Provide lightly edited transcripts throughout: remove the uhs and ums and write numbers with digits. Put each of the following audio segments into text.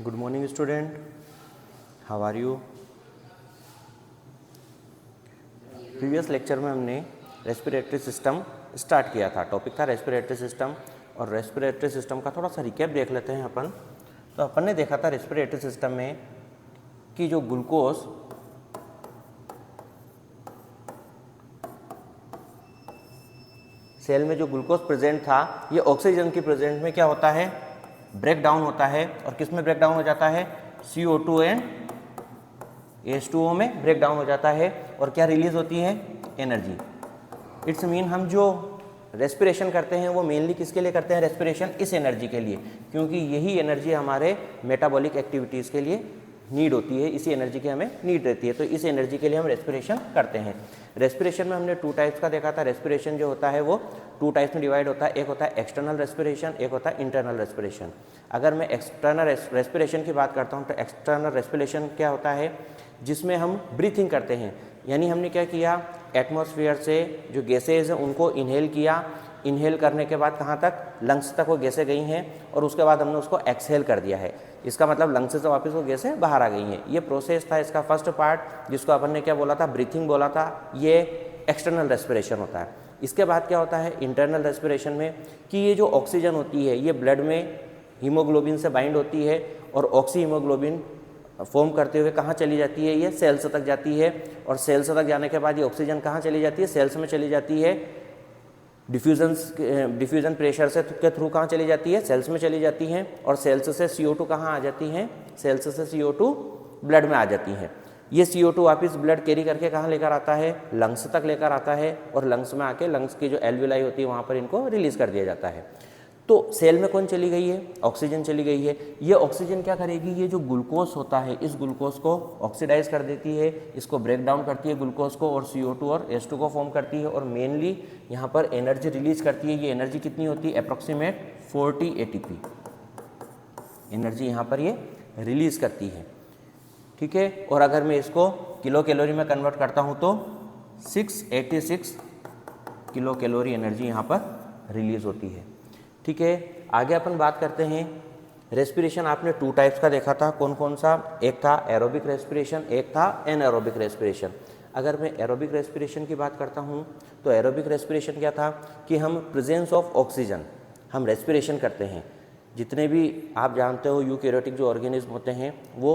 Good morning student, how are you. Previous lecture में हमने respiratory system start किया था। टॉपिक था रेस्पिरेटरी सिस्टम, और रेस्पिरेटरी सिस्टम का थोड़ा सा रिकैप देख लेते हैं अपन। तो अपन ने देखा था रेस्पिरेटरी सिस्टम में कि जो ग्लूकोज सेल में जो ग्लूकोज प्रेजेंट था, ये ऑक्सीजन की प्रेजेंट में क्या होता है, ब्रेक डाउन होता है। और किस में ब्रेक डाउन हो जाता है, CO2 एंड H2O में ब्रेक डाउन हो जाता है। और क्या रिलीज होती है, एनर्जी। इट्स मीन हम जो रेस्पिरेशन करते हैं वो मेनली किसके लिए करते हैं, रेस्पिरेशन इस एनर्जी के लिए, क्योंकि यही एनर्जी हमारे मेटाबॉलिक एक्टिविटीज़ के लिए नीड होती है, इसी एनर्जी की हमें नीड रहती है। तो इस एनर्जी के लिए हम रेस्पिरेशन करते हैं। रेस्पिरेशन में हमने 2 टाइप्स का देखा था। रेस्पिरेशन जो होता है वो 2 टाइप्स में डिवाइड होता है। एक होता है एक्सटर्नल रेस्पिरेशन, एक होता है इंटरनल रेस्पिरेशन। अगर मैं एक्सटर्नल रेस्पिरेशन की बात करता हूँ तो एक्सटर्नल रेस्पिरेशन क्या होता है, जिसमें हम ब्रीथिंग करते हैं। यानी हमने क्या किया, एटमॉस्फेयर से जो गैसेज हैं उनको इनहेल किया। इनहेल करने के बाद कहाँ तक, लंग्स तक वो गैसें गई हैं, और उसके बाद हमने उसको एक्सहेल कर दिया है। इसका मतलब लंग्स से वापस वो गैसें बाहर आ गई हैं। ये प्रोसेस था इसका फर्स्ट पार्ट, जिसको अपन ने क्या बोला था, ब्रीथिंग बोला था। ये एक्सटर्नल रेस्पिरेशन होता है। इसके बाद क्या होता है इंटरनल रेस्पिरेशन में, कि ये जो ऑक्सीजन होती है ये ब्लड में हीमोग्लोबिन से बाइंड होती है, और ऑक्सी हीमोग्लोबिन फॉर्म करते हुए कहाँ चली जाती है, ये सेल्स तक जाती है। और सेल्स तक जाने के बाद ये ऑक्सीजन कहाँ चली जाती है, सेल्स में चली जाती है। डिफ्यूजन प्रेशर से के थ्रू कहाँ चली जाती है, सेल्स में चली जाती हैं। और सेल्स से CO2 कहाँ आ जाती हैं, सेल्स से CO2 ब्लड में आ जाती हैं। ये CO2 वापस ब्लड कैरी करके कहाँ लेकर आता है, लंग्स तक लेकर आता है। और लंग्स में आके लंग्स की जो एल्विलाई होती है वहाँ पर इनको रिलीज कर दिया जाता है। तो सेल में कौन चली गई है, ऑक्सीजन चली गई है। ये ऑक्सीजन क्या करेगी, ये जो ग्लूकोज होता है इस ग्लूकोज को ऑक्सीडाइज कर देती है, इसको ब्रेक डाउन करती है ग्लूकोज को, और CO2 और H2 को फॉर्म करती है। और मेनली यहाँ पर एनर्जी रिलीज करती है। ये एनर्जी कितनी होती है, अप्रॉक्सीमेट 40 ATP एनर्जी यहाँ पर ये रिलीज करती है। ठीक है। और अगर मैं इसको किलो कैलोरी में कन्वर्ट करता हूँ तो 686 किलो कैलोरी एनर्जी यहाँ पर रिलीज होती है। ठीक है। आगे अपन बात करते हैं रेस्पिरेशन। आपने 2 टाइप्स का देखा था, कौन कौन सा, एक था एरोबिक रेस्पिरेशन, एक था एनएरोबिक रेस्पिरेशन। अगर मैं एरोबिक रेस्पिरेशन की बात करता हूँ तो एरोबिक रेस्पिरेशन क्या था, कि हम प्रेजेंस ऑफ ऑक्सीजन हम रेस्पिरेशन करते हैं। जितने भी आप जानते हो यूकैरियोटिक जो ऑर्गेनिज्म होते हैं वो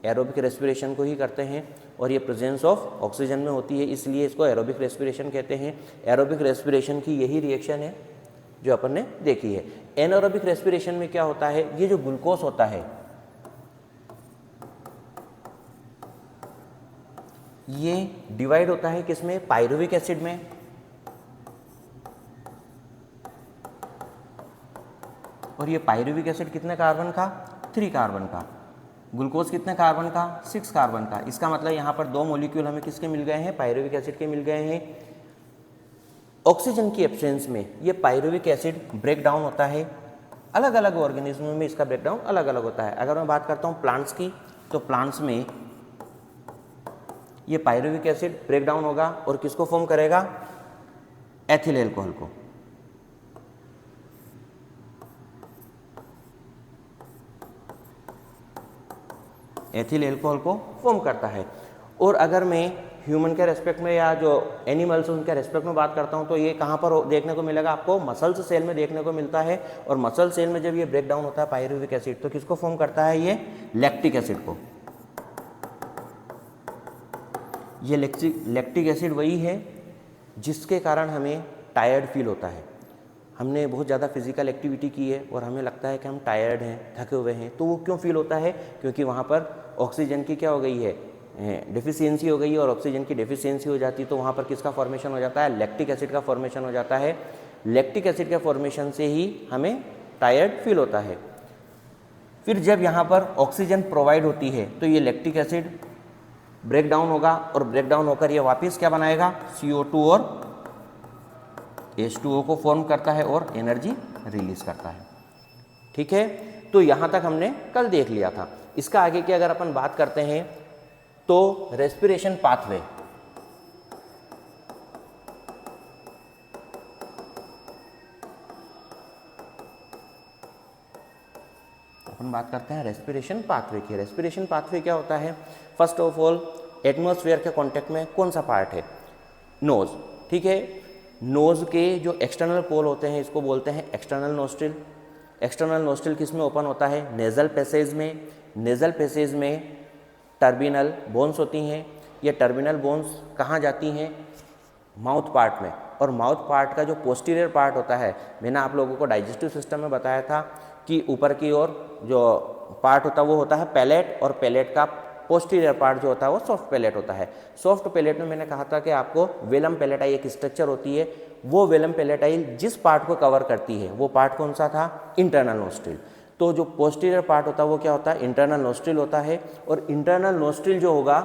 एरोबिक रेस्पिरेशन को ही करते हैं, और ये प्रेजेंस ऑफ ऑक्सीजन में होती है, इसलिए इसको एरोबिक रेस्पिरेशन कहते हैं। एरोबिक रेस्पिरेशन की यही रिएक्शन है जो अपन ने देखी है। एनारोबिक रेस्पिरेशन में क्या होता है, ये जो ग्लूकोज होता है ये डिवाइड होता है किसमें, पायरुविक एसिड में। और ये पायरुविक एसिड कितने कार्बन का, 3 कार्बन का। ग्लूकोज कितने कार्बन का, 6 कार्बन का। इसका मतलब यहाँ पर 2 मॉलिक्यूल हमें किसके मिल गए हैं, पायरुविक एसिड के मिल गए हैं। ऑक्सीजन की एब्सेंस में ये पायरुविक एसिड ब्रेक डाउन होता है। अलग अलग ऑर्गेनिज्म में इसका ब्रेक डाउन अलग अलग होता है। अगर मैं बात करता हूँ प्लांट्स की, तो प्लांट्स में ये पायरुविक एसिड ब्रेक डाउन होगा और किसको फॉर्म करेगा, एथिल एल्कोहल को। एथिल एल्कोहल को फॉर्म करता है। और अगर मैं ह्यूमन के रेस्पेक्ट में या जो एनिमल्स उनके रेस्पेक्ट में बात करता हूँ तो ये कहाँ पर देखने को मिलेगा आपको, मसल्स सेल में देखने को मिलता है। और मसल सेल में जब ये ब्रेक डाउन होता है पायरुविक एसिड, तो किसको फॉर्म करता है, ये लैक्टिक एसिड को। ये लैक्टिक एसिड वही है जिसके कारण हमें टायर्ड फील होता है। हमने बहुत ज़्यादा फिजिकल एक्टिविटी की है और हमें लगता है कि हम टायर्ड हैं, थके हुए हैं, तो वो क्यों फील होता है, क्योंकि वहाँ पर ऑक्सीजन की क्या हो गई है, डेफिशिएंसी हो गई है। और ऑक्सीजन की डेफिशिएंसी हो जाती है तो वहाँ पर किसका फॉर्मेशन हो जाता है, लैक्टिक एसिड का फॉर्मेशन हो जाता है। लैक्टिक एसिड के फॉर्मेशन से ही हमें टायर्ड फील होता है। फिर जब यहाँ पर ऑक्सीजन प्रोवाइड होती है तो ये लैक्टिक एसिड ब्रेक डाउन होगा, और ब्रेक डाउन होकर ये वापस क्या बनाएगा, CO2 और H2O को फॉर्म करता है और एनर्जी रिलीज करता है। ठीक है। तो यहाँ तक हमने कल देख लिया था। इसका आगे की अगर अपन बात करते हैं तो रेस्पिरेशन पाथवे, अपन हम बात करते हैं रेस्पिरेशन पाथवे की। रेस्पिरेशन पाथवे क्या होता है? फर्स्ट ऑफ ऑल एटमॉस्फेयर के कांटेक्ट में कौन सा पार्ट है? नोज। ठीक है, नोज के जो एक्सटर्नल पोल होते हैं इसको बोलते हैं एक्सटर्नल नोस्ट्रिल। एक्सटर्नल नोस्ट्रिल किस में ओपन होता है? नेजल पैसेज में। नेजल पैसेज में टर्मिनल बोन्स होती हैं। ये टर्मिनल बोन्स कहाँ जाती हैं? माउथ पार्ट में। और माउथ पार्ट का जो पोस्टीरियर पार्ट होता है, मैंने आप लोगों को डाइजेस्टिव सिस्टम में बताया था कि ऊपर की ओर जो पार्ट होता है वो होता है पैलेट, और पैलेट का पोस्टीरियर पार्ट जो होता है वो सॉफ्ट पैलेट होता है। सॉफ्ट पैलेट में मैंने कहा था कि आपको वेलम पैलेटाई एक स्ट्रक्चर होती है, वो वेलम पैलेटाई जिस पार्ट को कवर करती है वो पार्ट कौन सा था? Internal nostril. तो जो पोस्टीरियर पार्ट होता है वो क्या होता है? इंटरनल नोस्ट्रिल होता है। और इंटरनल नोस्ट्रिल जो होगा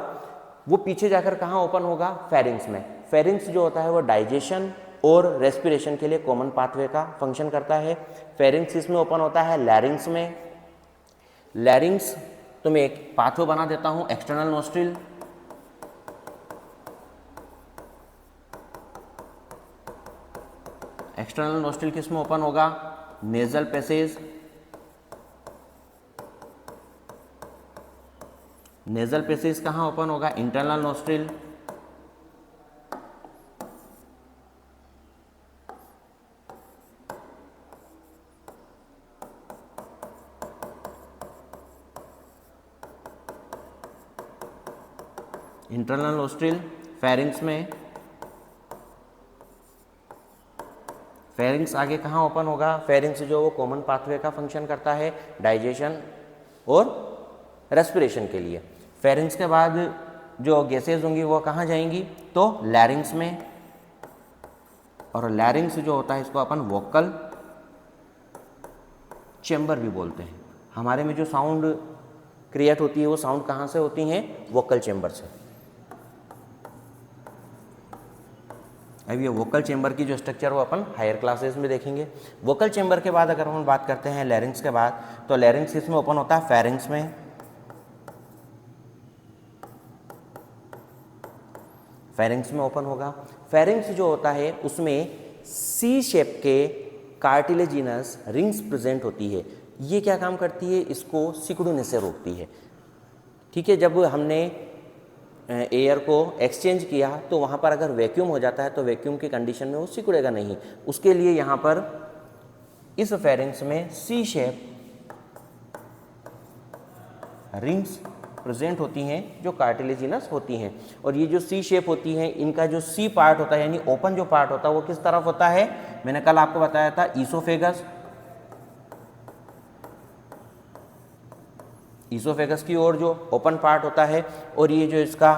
वो पीछे जाकर कहाँ ओपन होगा? फेरिंग्स में। फेरिंग्स जो होता है वो डाइजेशन और रेस्पिरेशन के लिए कॉमन पाथवे का फंक्शन करता है। फेरिंग्स इसमें ओपन होता है लैरिंग्स में। लैरिंग्स तो मैं एक पाथवे बना देता हूं, एक्सटर्नल नोस्ट्रिल, एक्सटर्नल नोस्ट्रिल किस में ओपन होगा? Nasal passage. नेजल पैसेज कहाँ ओपन होगा? Internal nostril. Internal nostril pharynx में। फेरिंग्स आगे कहाँ ओपन होगा? फेरिंग्स जो वो कॉमन पाथवे का फंक्शन करता है डाइजेशन और रेस्पिरेशन के लिए। फेरिंग्स के बाद जो गैसेज होंगी वो कहाँ जाएंगी? तो लैरिंग्स में। और लैरिंग्स जो होता है इसको अपन वोकल चेंबर भी बोलते हैं। हमारे में जो साउंड क्रिएट होती है वो साउंड कहाँ से होती हैं? वोकल चेंबर से। अब ये वोकल चेंबर की जो स्ट्रक्चर वो अपन हायर क्लासेस में देखेंगे। वोकल चेंबर के बाद अगर हम बात करते हैं लैरिंग्स के बाद, तो लैरिंग्स इसमें ओपन होता है फेरिंग्स में। फेरिंग्स में ओपन होगा। फेरिंग्स जो होता है उसमें सी शेप के कार्टिलेजिनस रिंग्स प्रेजेंट होती है। ये क्या काम करती है? इसको सिकुड़ने से रोकती है। ठीक है, जब हमने एयर को एक्सचेंज किया तो वहाँ पर अगर वैक्यूम हो जाता है तो वैक्यूम की कंडीशन में वो सिकुड़ेगा नहीं। उसके लिए यहाँ पर इस फेरिंग्स में सी शेप रिंग्स प्रेजेंट होती हैं जो कार्टिलेजिनस होती हैं। और ये जो सी शेप होती हैं इनका जो सी पार्ट होता है यानी ओपन जो पार्ट होता है वो किस तरफ होता है? मैंने कल आपको बताया था ईसोफेगस। ईसोफेगस की ओर जो ओपन पार्ट होता है, और ये जो इसका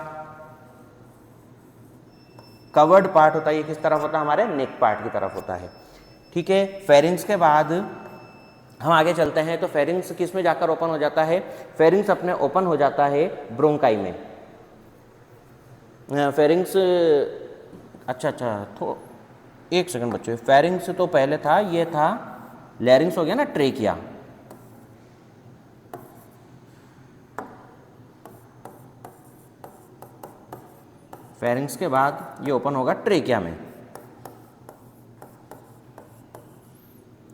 कवर्ड पार्ट होता है ये किस तरफ होता है? हमारे नेक पार्ट की तरफ होता है। ठीक है, फेरिंग्स के बाद हम आगे चलते हैं। तो फेरिंग्स किस में जाकर ओपन हो जाता है? फेरिंग्स अपने ओपन हो जाता है ब्रोंकाई में। फेरिंग्स अच्छा तो एक सेकंड बच्चों, फेरिंग्स तो पहले था, ये था लैरिंग्स हो गया ना, ट्रेकिया। फेरिंग्स के बाद ये ओपन होगा ट्रेकिया में।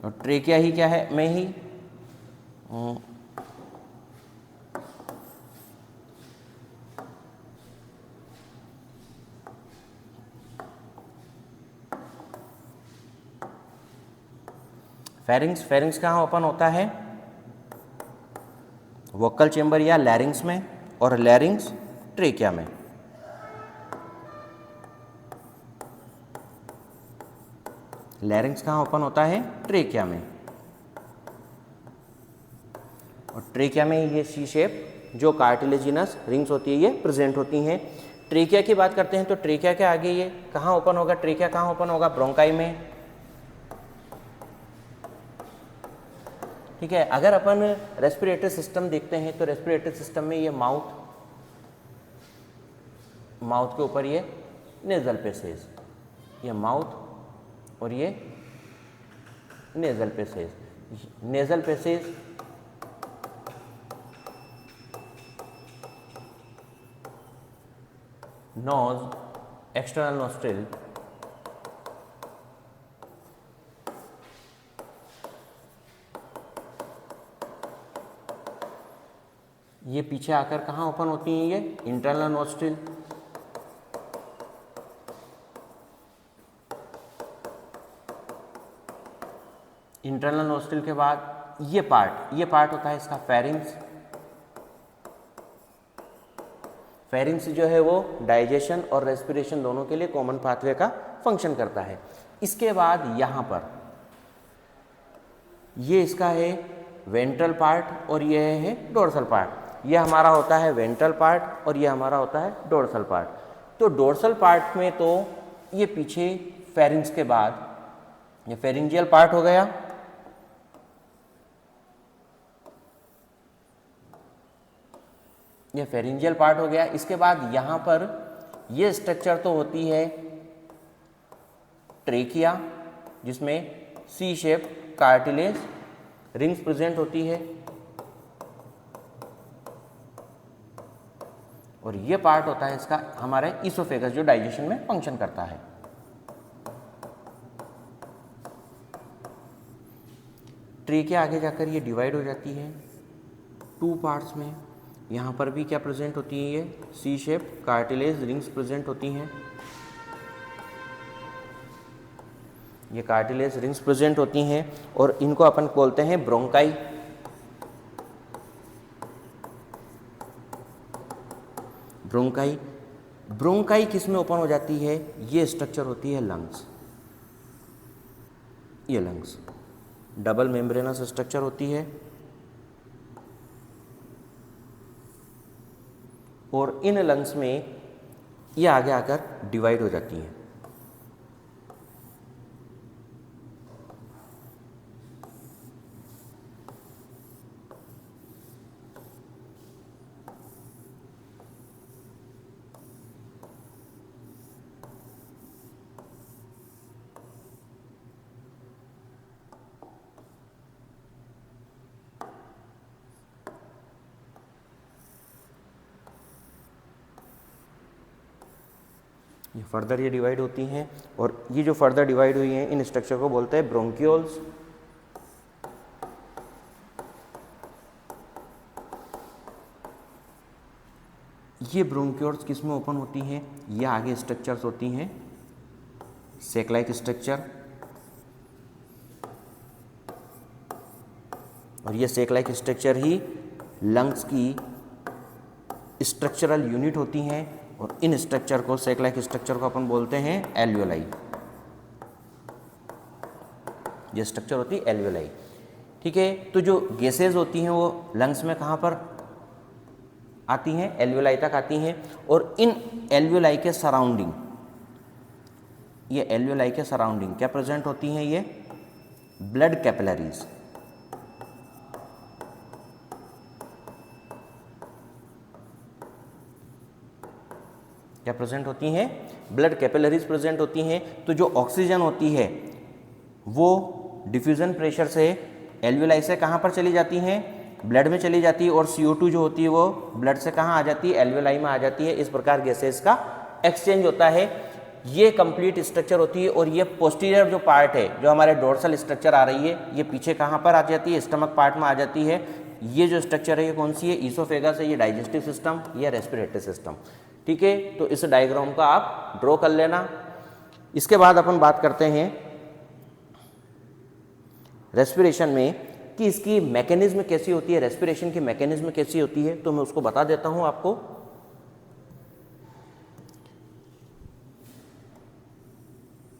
और ट्रेकिया ही क्या है? में ही फेरिंग्स कहाँ ओपन होता है? वोकल चेंबर या लैरिंग्स में, और लैरिंग्स ट्रेकिया में। लैरिंग्स कहाँ ओपन होता है? ट्रेकिया में। और ट्रेकिया में ये सी शेप जो कार्टिलेजिनस रिंग्स होती है ये प्रेजेंट होती हैं। ट्रेकिया की बात करते हैं तो ट्रेकिया के आगे ये कहाँ ओपन होगा? ट्रेकिया कहाँ ओपन होगा? ब्रोंकाई में। ठीक है, अगर अपन रेस्पिरेटरी सिस्टम देखते हैं तो रेस्पिरेटरी सिस्टम में ये माउथ के ऊपर ये नेजल पैसेज, ये माउथ और ये nasal passage nose, external nostril, ये पीछे आकर कहाँ ओपन होती हैं, ये इंटरनल नोस्ट्रिल। इंटरनल नोस्ट्रिल के बाद ये पार्ट होता है इसका फेरिंग्स। फेरिंग्स जो है वो डाइजेशन और रेस्पिरेशन दोनों के लिए कॉमन पाथवे का फंक्शन करता है। इसके बाद यहाँ पर ये इसका है वेंट्रल पार्ट और ये है डोर्सल पार्ट। ये हमारा होता है वेंट्रल पार्ट और ये हमारा होता है डोर्सल पार्ट। तो डोर्सल पार्ट में तो ये पीछे फेरिंग्स के बाद ये फेरिंजियल पार्ट हो गया, ये फेरिंजियल पार्ट हो गया। इसके बाद यहाँ पर ये स्ट्रक्चर तो होती है ट्रेकिया, जिसमें सी शेप कार्टिलेज रिंग्स प्रेजेंट होती है, और ये पार्ट होता है इसका हमारे इसोफेगस जो डाइजेशन में फंक्शन करता है। ट्रेकिया आगे जाकर ये डिवाइड हो जाती है 2 पार्ट्स में। यहाँ पर भी क्या प्रेजेंट होती है, ये सी शेप कार्टिलेज रिंग्स प्रेजेंट होती हैं, ये कार्टिलेज रिंग्स प्रेजेंट होती हैं और इनको अपन बोलते हैं ब्रोंकाई। ब्रोंकाई किस में ओपन हो जाती है, ये स्ट्रक्चर होती है लंग्स। ये लंग्स डबल मेम्ब्रेनस स्ट्रक्चर होती है और इन लंग्स में ये आगे आकर डिवाइड हो जाती हैं। ये फर्दर ये डिवाइड होती हैं और ये जो फर्दर डिवाइड हुई हैं इन स्ट्रक्चर को बोलते हैं ब्रोंकियोल्स। ये ब्रोंकियोल्स किस में ओपन होती हैं, ये आगे स्ट्रक्चर्स होती हैं सेक लाइक स्ट्रक्चर, और ये सेक लाइक स्ट्रक्चर ही लंग्स की स्ट्रक्चरल यूनिट होती हैं और इन स्ट्रक्चर को सेक लाइक स्ट्रक्चर को अपन बोलते हैं एल्वियोलाई। ये स्ट्रक्चर होती है एल्वियोलाई। ठीक है, तो जो गैसेज होती हैं वो लंग्स में कहाँ पर आती हैं, एल्वियोलाई तक आती हैं और इन एल्वियोलाई के सराउंडिंग, ये एल्वियोलाई के सराउंडिंग क्या प्रेजेंट होती हैं, ये ब्लड कैपिलरीज। क्या प्रेजेंट होती हैं, ब्लड कैपिलरीज प्रेजेंट होती हैं। तो जो ऑक्सीजन होती है वो डिफ्यूजन प्रेशर से एल्वियोलाई से कहाँ पर चली जाती हैं, ब्लड में चली जाती है, और CO2 जो होती है वो ब्लड से कहाँ आ जाती है, एल्वियोलाई में आ जाती है। इस प्रकार गैसेस का एक्सचेंज होता है। ये कंप्लीट स्ट्रक्चर होती है और ये पोस्टीरियर जो पार्ट है, जो हमारे डोर्सल स्ट्रक्चर आ रही है, ये पीछे कहाँ पर आ जाती है, स्टमक पार्ट में आ जाती है। ये जो स्ट्रक्चर है ये कौन सी है, ईसोफेगस है, ये डाइजेस्टिव सिस्टम या रेस्पिरेटरी सिस्टम। ठीक है, तो इस डायग्राम का आप ड्रॉ कर लेना। इसके बाद अपन बात करते हैं रेस्पिरेशन में कि इसकी मैकेनिज्म कैसी होती है, रेस्पिरेशन की मैकेनिज्म कैसी होती है, तो मैं उसको बता देता हूं आपको।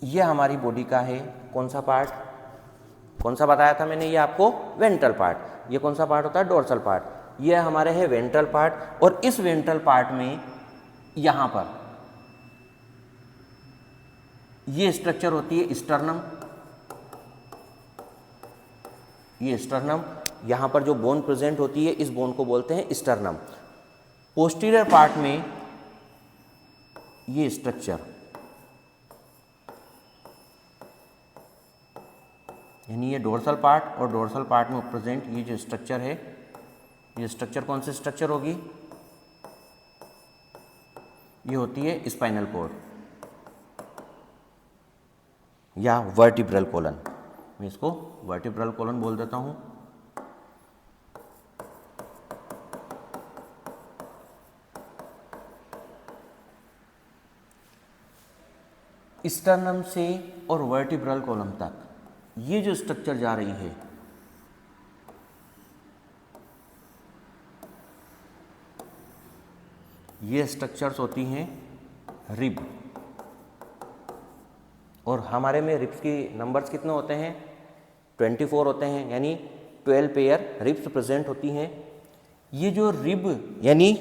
यह हमारी बॉडी का है कौन सा पार्ट, कौन सा बताया था मैंने, ये आपको वेंट्रल पार्ट। ये कौन सा पार्ट होता है, डोर्सल पार्ट। ये हमारे है वेंट्रल पार्ट, और इस वेंट्रल पार्ट में यहां पर ये स्ट्रक्चर होती है स्टर्नम। ये स्टर्नम, यहां पर जो बोन प्रेजेंट होती है इस बोन को बोलते हैं स्टर्नम। पोस्टीरियर पार्ट में ये स्ट्रक्चर, यानी ये डोर्सल पार्ट, और डोर्सल पार्ट में प्रेजेंट ये जो स्ट्रक्चर है, ये स्ट्रक्चर कौन सी स्ट्रक्चर होगी, ये होती है स्पाइनल कॉर्ड या वर्टिब्रल कॉलन। मैं इसको वर्टिब्रल कॉलन बोल देता हूं। स्टर्नम से और वर्टिब्रल कॉलम तक ये जो स्ट्रक्चर जा रही है, ये स्ट्रक्चर्स होती हैं रिब। और हमारे में रिब्स की नंबर्स कितने होते हैं? 24 होते हैं, यानी 12 पेयर रिब्स प्रेजेंट होती हैं। ये जो रिब यानी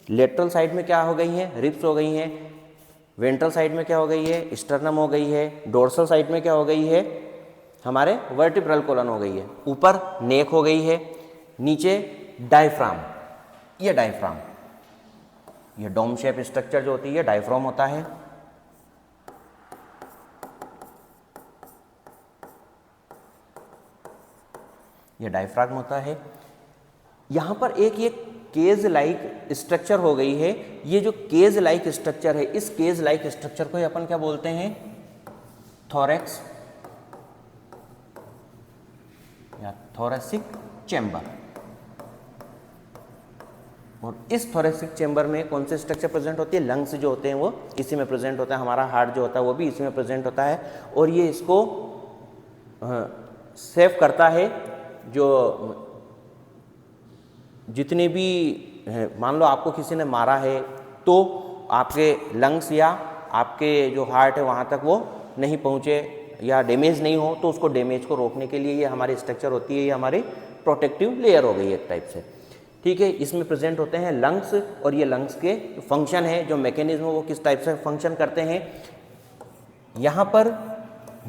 लेटरल साइड में क्या हो गई हैं? रिब्स हो गई हैं। वेंट्रल साइड में क्या हो गई है? स्टर्नम हो गई है। डोर्सल साइड में क्या हो गई है? हमारे वर्टिब्रल कॉलन हो गई है। ऊपर नेक हो गई है, नीचे डायफ्राम, ये डायफ्राम, ये डोम शेप स्ट्रक्चर जो होती है डायफ्राम होता है। ये डायफ्राम होता है। यहां पर एक ये केज लाइक स्ट्रक्चर हो गई है। ये जो केज लाइक स्ट्रक्चर है, इस केज लाइक स्ट्रक्चर को अपन क्या बोलते हैं? थोरैक्स या थोरैसिक चैम्बर। और इस थोरैसिक चैम्बर में कौन से स्ट्रक्चर प्रेजेंट होती है? लंग्स जो होते हैं वो इसी में प्रेजेंट होता है। हमारा हार्ट जो होता है वो भी इसी में प्रेजेंट होता है। और ये इसको सेव करता है। जो जितने भी मान लो आपको किसी ने मारा है तो आपके लंग्स या आपके जो हार्ट है वहाँ तक वो नहीं पहुँचे या डैमेज नहीं हो, तो उसको डैमेज को रोकने के लिए ये हमारी स्ट्रक्चर होती है। ये हमारी प्रोटेक्टिव लेयर हो गई एक टाइप से। ठीक है, इसमें प्रेजेंट होते हैं लंग्स। और ये लंग्स के फंक्शन है, जो मैकेनिज्म वो किस टाइप से फंक्शन करते हैं। यहाँ पर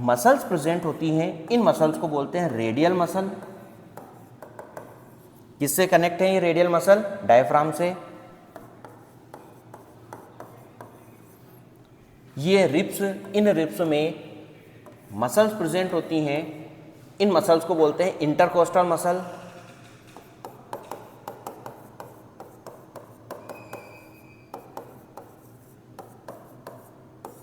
मसल्स प्रेजेंट होती हैं। इन मसल्स को बोलते हैं रेडियल मसल। किससे कनेक्ट है ये रेडियल मसल? डायफ्राम से। ये रिब्स, इन रिब्स में मसल्स प्रेजेंट होती हैं। इन मसल्स को बोलते हैं इंटरकोस्टल मसल।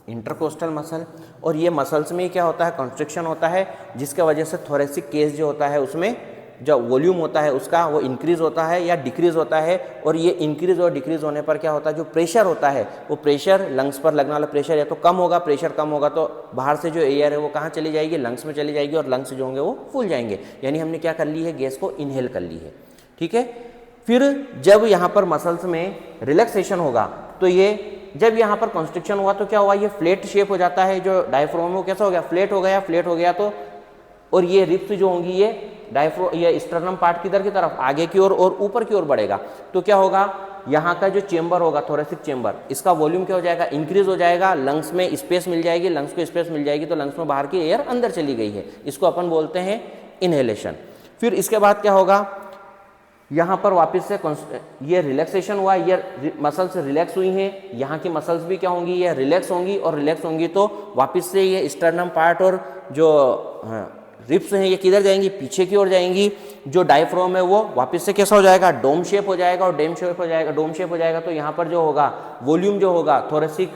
Intercostal muscle. और ये मसल्स में क्या होता है? कंस्ट्रिक्शन होता है, जिसके वजह से थोरेसिक केस जो होता है उसमें जो वॉल्यूम होता है उसका वो इंक्रीज होता है या डिक्रीज होता है। और ये इंक्रीज और डिक्रीज होने पर क्या होता है? जो प्रेशर होता है वो प्रेशर लंग्स पर लगने वाला प्रेशर या तो कम होगा। प्रेशर कम होगा तो बाहर से जो एयर है वो कहाँ चली जाएगी? लंग्स में चली जाएगी। और लंग्स जो होंगे वो फूल जाएंगे। यानी हमने क्या कर ली है? गैस को इनहेल कर ली है। ठीक है। फिर जब यहाँ पर मसल्स में रिलैक्सेशन होगा तो ये, जब यहाँ पर कंस्ट्रिक्शन हुआ तो क्या हुआ? ये फ्लैट शेप हो जाता है। जो डायफ्राम वो कैसा हो गया? फ्लैट हो गया। फ्लैट हो गया तो, और ये रिब्स जो होंगी ये ये स्टर्नम पार्ट किधर की तरफ? आगे की ओर और ऊपर की ओर बढ़ेगा। तो क्या होगा? यहाँ का जो चेंबर होगा थोरेसिक चेंबर, इसका वॉल्यूम क्या हो जाएगा? इंक्रीज हो जाएगा। लंग्स में स्पेस मिल जाएगी। लंग्स को स्पेस मिल जाएगी तो लंग्स में बाहर की एयर अंदर चली गई है। इसको अपन बोलते हैं इनहेलेशन। फिर इसके बाद क्या होगा? यहाँ पर वापस से ये रिलैक्सेशन हुआ, ये मसल्स रिलैक्स हुई हैं। यहाँ की मसल्स भी क्या होंगी? ये रिलैक्स होंगी। और रिलैक्स होंगी तो वापस से ये स्टर्नम पार्ट और जो रिब्स हैं ये किधर जाएंगी? पीछे की ओर जाएंगी। जो डायफ्राम है वो वापस से कैसा हो जाएगा? डोम शेप हो जाएगा। और डोम शेप हो जाएगा, डोम शेप हो जाएगा तो यहाँ पर जो होगा वॉल्यूम जो होगा थोरेसिक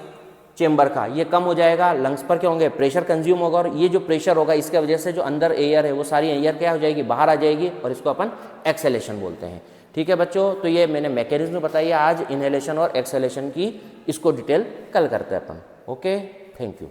चेंबर का ये कम हो जाएगा। लंग्स पर क्या होंगे? प्रेशर कंज्यूम होगा। और ये जो प्रेशर होगा इसके वजह से जो अंदर एयर है वो सारी एयर क्या हो जाएगी? बाहर आ जाएगी। और इसको अपन एक्सेलेशन बोलते हैं। ठीक है बच्चों, तो ये मैंने मैकेनिज्म बताई आज इनहेलेशन और एक्सेलेशन की। इसको डिटेल कल करते हैं अपन। Okay, thank you.